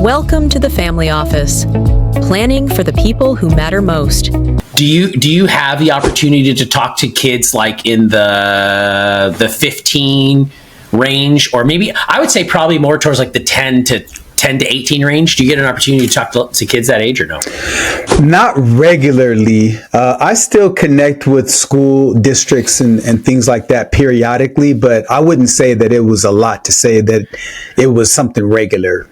Welcome to the Family Office, planning for the people who matter most. Do you have the opportunity to talk to kids like in the 15 range, or maybe I would say probably more towards like the 10 to 18 range? Do you get an opportunity to talk to kids that age or no? Not regularly. I still connect with school districts and things like that periodically, but I wouldn't say that it was a lot to say that it was something regular.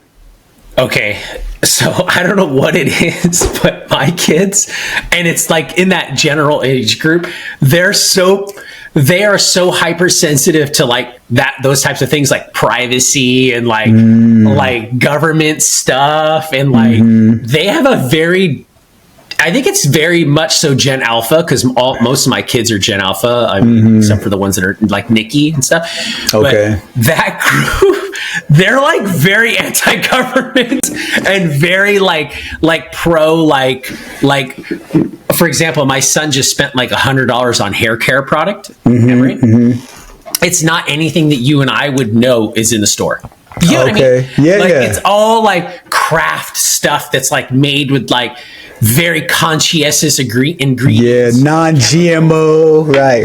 Okay, so I don't know what it is, but my kids, and it's like in that general age group, they are so hypersensitive to like those types of things, like privacy and like government stuff, and like they have a very, I think it's very much so Gen Alpha, because most of my kids are Gen Alpha. I mean, except for the ones that are like Nikki and stuff. Okay, but that group, they're like very anti-government and very like pro like. For example, my son just spent like $100 on hair care product. Right? It's not anything that you and I would know is in the store. You know what I mean? Yeah, like, it's all like craft stuff that's like made with like very conscientious ingredients. Yeah, non-GMO, right.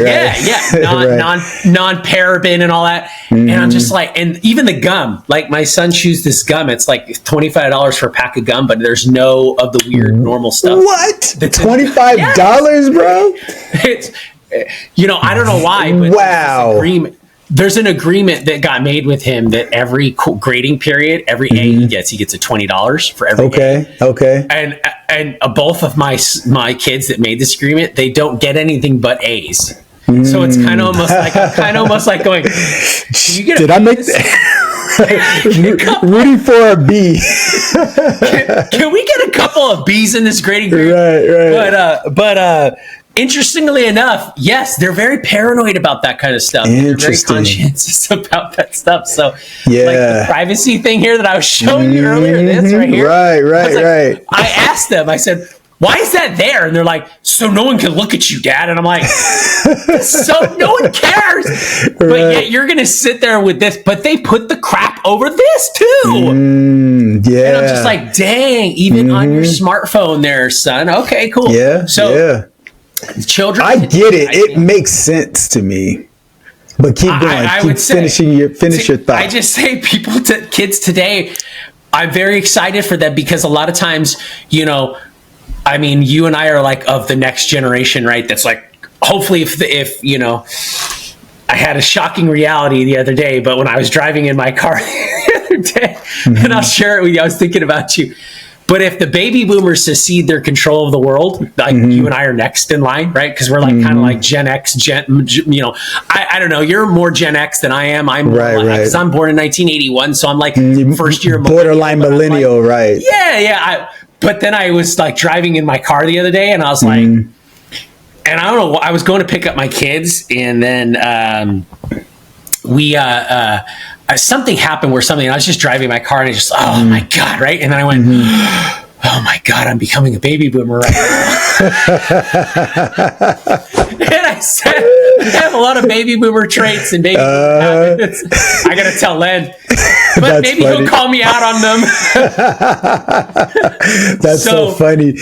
Non-paraben and all that. And I'm just like, and even the gum, like my son chews this gum. It's like $25 for a pack of gum, but there's no of the weird normal stuff. What? $25, bro? It's, I don't know why, but wow. There's an agreement that got made with him that every grading period, every A he gets a $20 for every A. Okay. And both of my kids that made this agreement, they don't get anything but A's. So it's kind of almost like going, did I make that? Rooting for a B. Can we get a couple of B's in this grading group? Right. But interestingly enough, yes, they're very paranoid about that kind of stuff. They're very conscientious about that stuff. So, yeah, like the privacy thing here that I was showing you earlier, this right here. Right. I asked them, I said, why is that there? And they're like, so no one can look at you, Dad. And I'm like, so no one cares. But yet you're going to sit there with this, but they put the crap over this too. Yeah. And I'm just like, dang, even on your smartphone there, son. Okay, cool. Yeah. So children, I get it. It makes sense to me. But keep going. Finish your thought. I just say kids today, I'm very excited for them, because a lot of times, I mean, you and I are like of the next generation, right? That's like, hopefully if I had a shocking reality the other day, but when I was driving in my car the other day, and I'll share it with you, I was thinking about you. But if the baby boomers secede their control of the world, like you and I are next in line, right? Because we're like kind of like Gen X, I don't know. You're more Gen X than I am. I'm right. Because I'm born in 1981, so I'm like first year borderline millennial, like, right? Yeah. But then I was like driving in my car the other day, and I was like, and I don't know, I was going to pick up my kids, and then something happened where I was just driving my car, and I just, oh my God, right? And then I went, oh my God, I'm becoming a baby boomer right now. And I said, I have a lot of baby boomer traits and baby boomer habits. I got to tell Len, but maybe he'll call me out on them. That's so funny.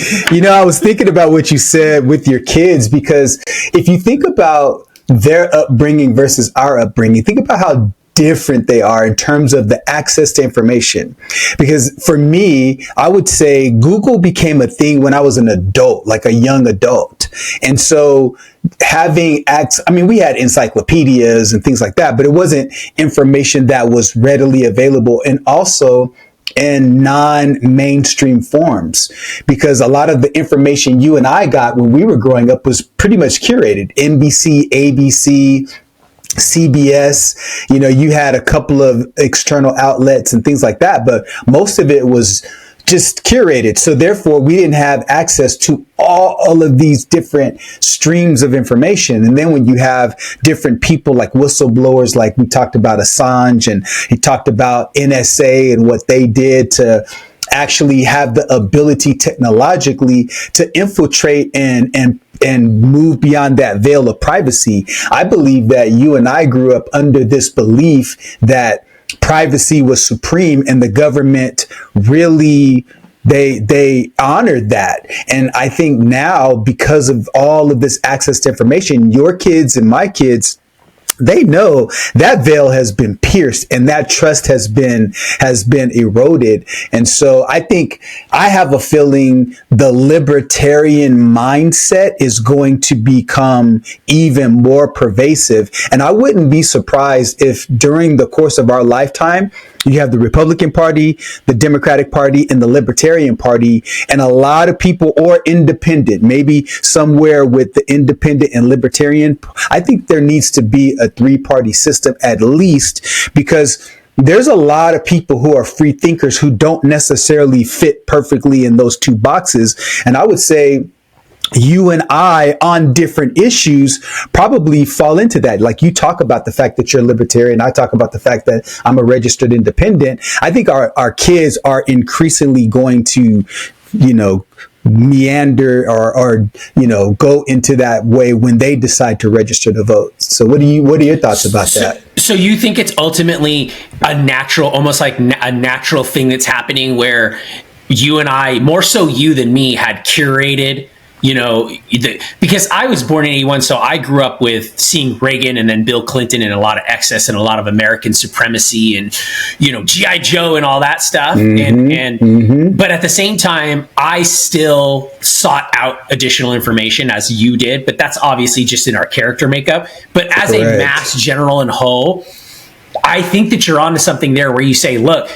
I was thinking about what you said with your kids, because if you think about their upbringing versus our upbringing, think about how different they are in terms of the access to information. Because for me, I would say Google became a thing when I was an adult, like a young adult. And so having we had encyclopedias and things like that, but it wasn't information that was readily available, and also in non-mainstream forms, because a lot of the information you and I got when we were growing up was pretty much curated. NBC, ABC, CBS, you had a couple of external outlets and things like that, but most of it was just curated. So therefore, we didn't have access to all of these different streams of information. And then when you have different people like whistleblowers, like we talked about Assange, and he talked about NSA and what they did to actually have the ability technologically to infiltrate and move beyond that veil of privacy. I believe that you and I grew up under this belief that privacy was supreme, and the government really they honored that. And I think now, because of all of this access to information, your kids and my kids, they know that veil has been pierced and that trust has been eroded. And so I think, I have a feeling the libertarian mindset is going to become even more pervasive. And I wouldn't be surprised if during the course of our lifetime, you have the Republican Party, the Democratic Party, and the Libertarian Party, and a lot of people, or independent, maybe somewhere with the independent and libertarian. I think there needs to be a three-party system at least, because there's a lot of people who are free thinkers who don't necessarily fit perfectly in those two boxes. And I would say you and I on different issues probably fall into that. Like, you talk about the fact that you're a libertarian. I talk about the fact that I'm a registered independent. I think our kids are increasingly going to, meander or go into that way when they decide to register to vote. So what are your thoughts about that? So you think it's ultimately a natural, almost like a natural thing that's happening, where you and I, more so you than me, had curated, because I was born in 81, so I grew up with seeing Reagan and then Bill Clinton and a lot of excess and a lot of American supremacy and, G.I. Joe and all that stuff. But at the same time, I still sought out additional information, as you did, but that's obviously just in our character makeup. But as a mass general and whole, I think that you're onto something there, where you say, look,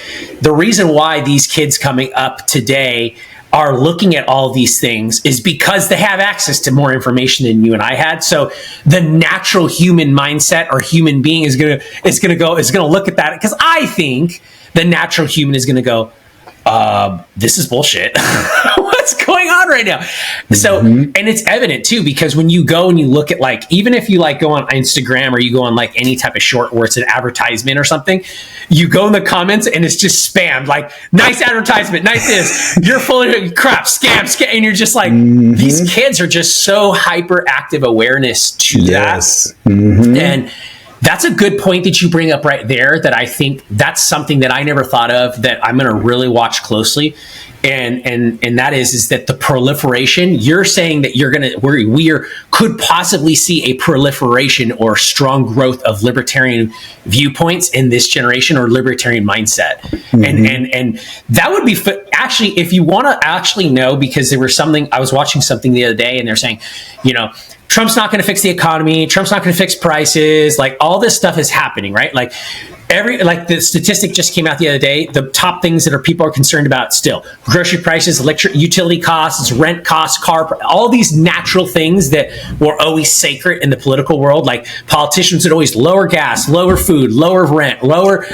the reason why these kids coming up today are looking at all these things is because they have access to more information than you and I had. So the natural human mindset or human being is gonna look at that, because I think the natural human is gonna go, this is bullshit. What's going on right now? So, and it's evident too, because when you go and you look at, like, even if you go on Instagram or you go on any type of short where it's an advertisement or something, you go in the comments and it's just spammed, like, nice advertisement, nice this, you're full of crap, scam, and you're just like, these kids are just so hyperactive awareness to that. And that's a good point that you bring up right there, that I think that's something that I never thought of, that I'm going to really watch closely. And that is that the proliferation, you're saying that we could possibly see a proliferation or strong growth of libertarian viewpoints in this generation, or libertarian mindset. And that would be, actually, if you want to actually know, because I was watching something the other day and they're saying, Trump's not going to fix the economy. Trump's not going to fix prices. Like, all this stuff is happening, right? Like the statistic just came out the other day. The top things that people are concerned about still: grocery prices, electric utility costs, rent costs, all these natural things that were always sacred in the political world. Like, politicians would always lower gas, lower food, lower rent, lower.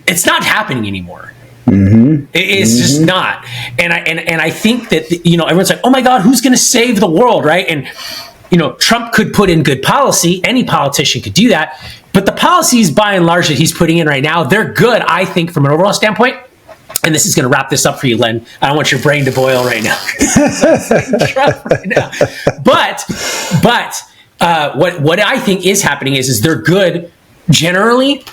It's not happening anymore. It's just not. And I think that everyone's like, oh my God, who's going to save the world, right? And Trump could put in good policy. Any politician could do that. But the policies, by and large, that he's putting in right now, they're good, I think, from an overall standpoint. And this is going to wrap this up for you, Len. I don't want your brain to boil right now. But what I think is happening is they're good generally,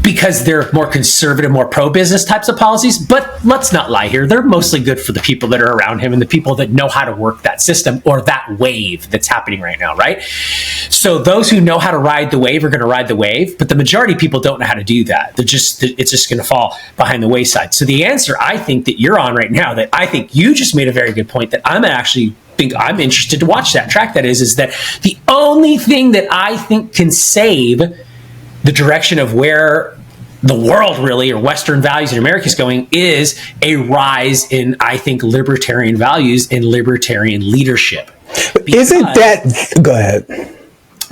because they're more conservative, more pro-business types of policies. But let's not lie here. They're mostly good for the people that are around him and the people that know how to work that system, or that wave that's happening right now, right? So those who know how to ride the wave are going to ride the wave, but the majority of people don't know how to do that. It's just going to fall behind the wayside. So the answer, I think, that you're on right now, that I think you just made a very good point, that I'm interested to watch that, track that, is that the only thing that I think can save the direction of where the world really, or Western values in America, is going, is a rise in, I think, libertarian values and libertarian leadership. Go ahead.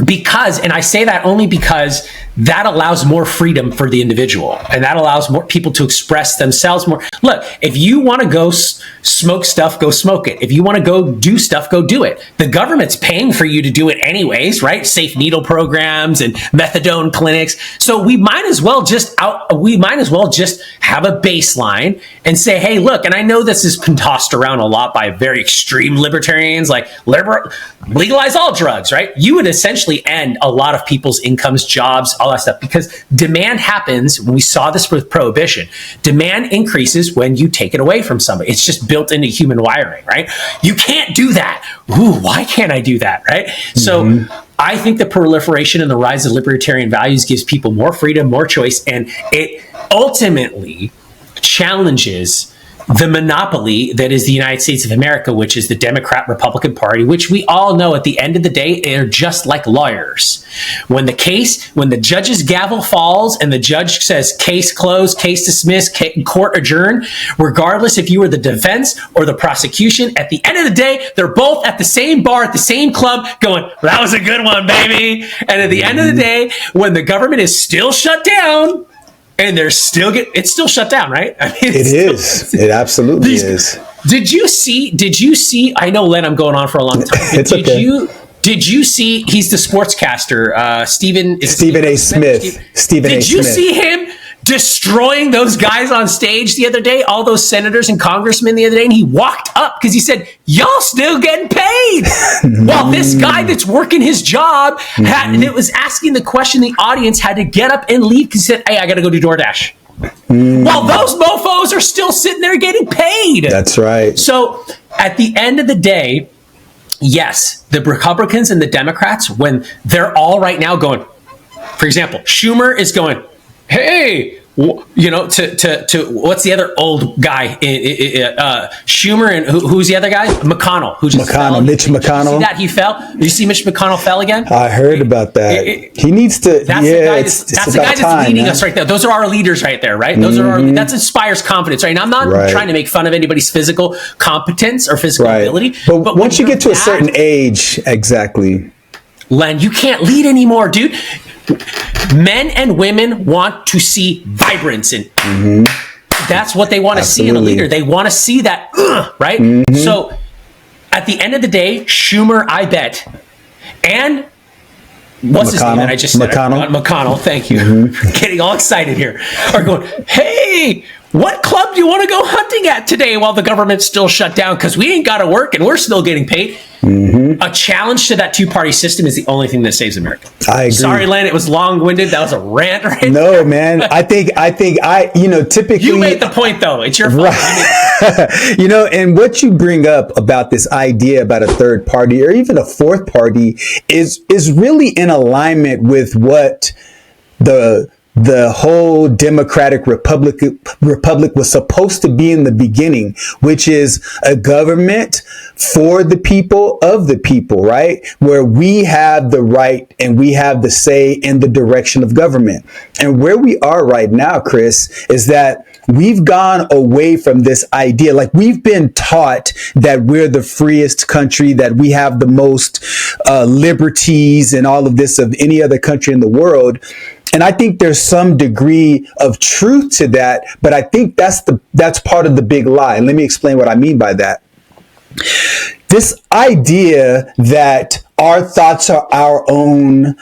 Because, and I say that only because that allows more freedom for the individual, and that allows more people to express themselves more. Look, if you want to go smoke stuff, go smoke it. If you want to go do stuff, go do it. The government's paying for you to do it anyways, right? Safe needle programs and methadone clinics. So we might as well just have a baseline and say, hey, look, and I know this has been tossed around a lot by very extreme libertarians, like legalize all drugs, right? You would essentially end a lot of people's incomes, jobs, all that stuff, because demand happens. We saw this with prohibition. Demand increases when you take it away from somebody. It's just built into human wiring, right? You can't do that. Ooh, why can't I do that, right? So I think the proliferation and the rise of libertarian values gives people more freedom, more choice, and it ultimately challenges the monopoly that is the United States of America, which is the Democrat-Republican Party, which we all know at the end of the day, they're just like lawyers. When the judge's gavel falls and the judge says case closed, case dismissed, court adjourned, regardless if you were the defense or the prosecution, at the end of the day, they're both at the same bar, at the same club going, that was a good one, baby. And at the end of the day, when the government is still shut down, and it's still shut down, right? I mean, it absolutely is. Did you see, I know, Len, I'm going on for a long time. Did you see, he's the sportscaster, Stephen A. Smith. Did you see him destroying those guys on stage the other day, all those senators and congressmen the other day? And he walked up because he said, y'all still getting paid. While this guy that's working his job that was asking the question, the audience had to get up and leave because he said, hey, I got to go do DoorDash. While those mofos are still sitting there getting paid. That's right. So at the end of the day, yes, the Republicans and the Democrats, when they're all right now going, for example, Schumer is going, hey, to what's the other old guy? Schumer, and who's the other guy? McConnell. Mitch McConnell. You see that he fell? Did you see Mitch McConnell fell again? I heard about that. He needs to. That's the guy that's leading us right there. Those are our leaders right there, right? Those are that inspires confidence, right? And I'm not trying to make fun of anybody's physical competence or physical ability, but once you get to a certain age, exactly, Len, you can't lead anymore, dude. Men and women want to see vibrance, and that's what they want to see in a leader. They want to see that, right? So at the end of the day, Schumer, I bet, and what's his name that I just said? McConnell, thank you. Getting all excited here. Are going, hey, what club do you want to go hunting at today while the government's still shut down? Because we ain't got to work and we're still getting paid. A challenge to that two-party system is the only thing that saves America. I agree. Sorry, Len, it was long-winded. That was a rant, right? No, man. I think typically you made the point, though. It's your fault. Right. And what you bring up about this idea about a third party or even a fourth party is really in alignment with what the whole Democratic Republic was supposed to be in the beginning, which is a government for the people, of the people, right? Where we have the right and we have the say in the direction of government. And where we are right now, Chris, is that we've gone away from this idea. Like, we've been taught that we're the freest country, that we have the most liberties and all of this of any other country in the world. And I think there's some degree of truth to that, but I think that's part of the big lie. And let me explain what I mean by that. This idea that our thoughts are our own,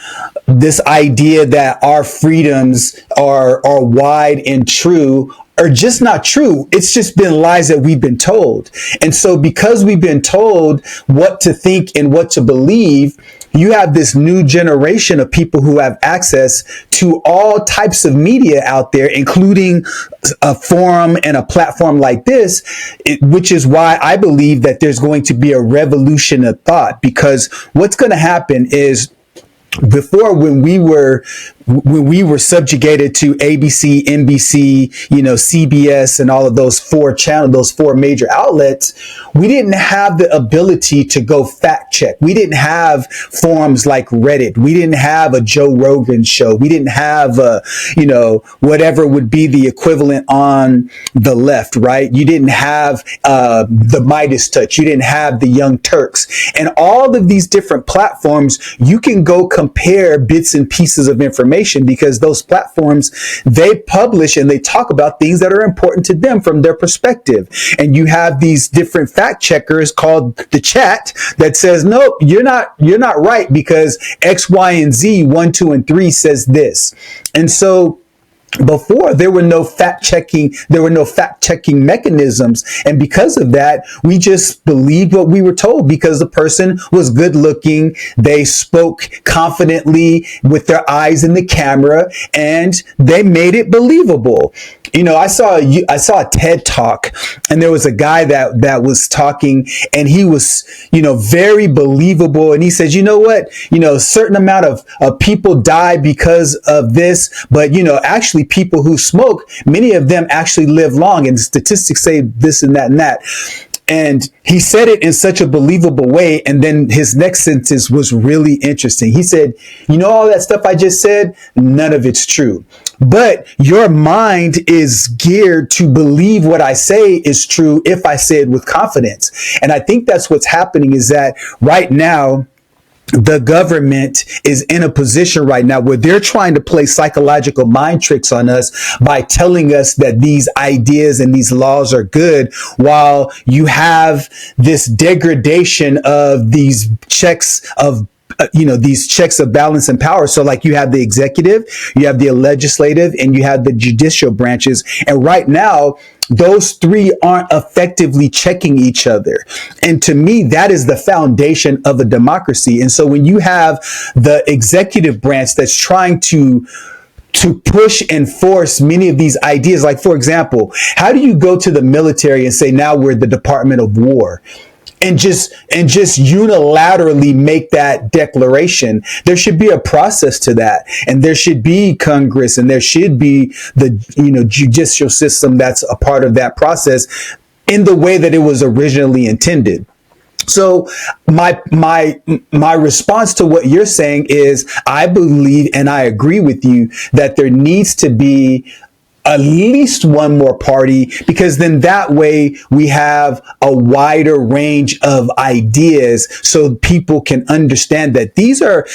this idea that our freedoms are wide and true, are just not true. It's just been lies that we've been told. And so because we've been told what to think and what to believe, you have this new generation of people who have access to all types of media out there, including a forum and a platform like this, which is why I believe that there's going to be a revolution of thought. Because what's going to happen is, before, when we were subjugated to ABC, NBC, CBS, and all of those four major outlets, we didn't have the ability to go fact check. We didn't have forums like Reddit. We didn't have a Joe Rogan show. We didn't have whatever would be the equivalent on the left, right? You didn't have the Midas Touch. You didn't have the Young Turks. And all of these different platforms, you can go compare bits and pieces of information, because those platforms, they publish and they talk about things that are important to them from their perspective. And you have these different fact checkers called the chat that says, nope, you're not right because X, Y, and Z, 1, 2, and 3 says this. And so Before, there were no fact checking mechanisms, and because of that, we just believed what we were told because the person was good looking, they spoke confidently with their eyes in the camera, and they made it believable. I saw a TED talk, and there was a guy that was talking, and he was, very believable. And he says, a certain amount of people die because of this, but, actually people who smoke, many of them actually live long, and statistics say this and that and that. And he said it in such a believable way. And then his next sentence was really interesting. He said, all that stuff I just said, none of it's true. But your mind is geared to believe what I say is true if I say it with confidence. And I think that's what's happening, is that right now, the government is in a position right now where they're trying to play psychological mind tricks on us by telling us that these ideas and these laws are good, while you have this degradation of these checks of balance and power. So like you have the executive, you have the legislative, and you have the judicial branches. And right now, those three aren't effectively checking each other. And to me, that is the foundation of a democracy. And so when you have the executive branch that's trying to push and force many of these ideas, like, for example, how do you go to the military and say, now we're the Department of War? And just unilaterally make that declaration? There should be a process to that, and there should be Congress, and there should be the judicial system that's a part of that process in the way that it was originally intended. So my response to what you're saying is, I believe and I agree with you that there needs to be at least one more party, because then that way we have a wider range of ideas, so people can understand that these are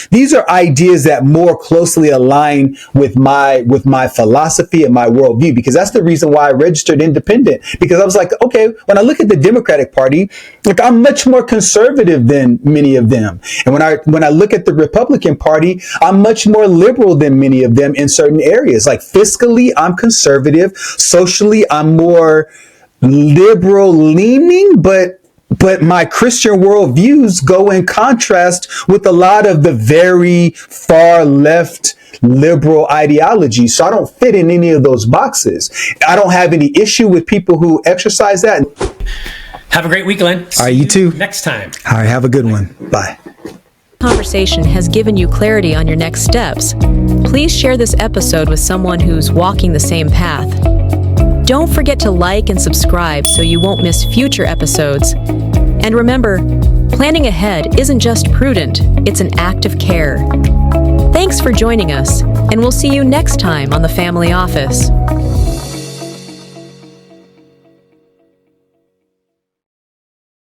ideas that more closely align with my philosophy and my worldview. Because that's the reason why I registered independent, because I was like, okay, when I look at the Democratic Party, like, I'm much more conservative than many of them. And when I look at the Republican Party, I'm much more liberal than many of them in certain areas. Like fiscally, I'm conservative. Socially, I'm more liberal leaning, but my Christian worldviews go in contrast with a lot of the very far left liberal ideology. So I don't fit in any of those boxes. I don't have any issue with people who exercise that. Have a great week, Len. All right, you too. Next time. All right, have a good one. Bye. Conversation has given you clarity on your next steps. Please share this episode with someone who's walking the same path. Don't forget to like and subscribe so you won't miss future episodes. And remember, planning ahead isn't just prudent, it's an act of care. Thanks for joining us, and we'll see you next time on The Family Office.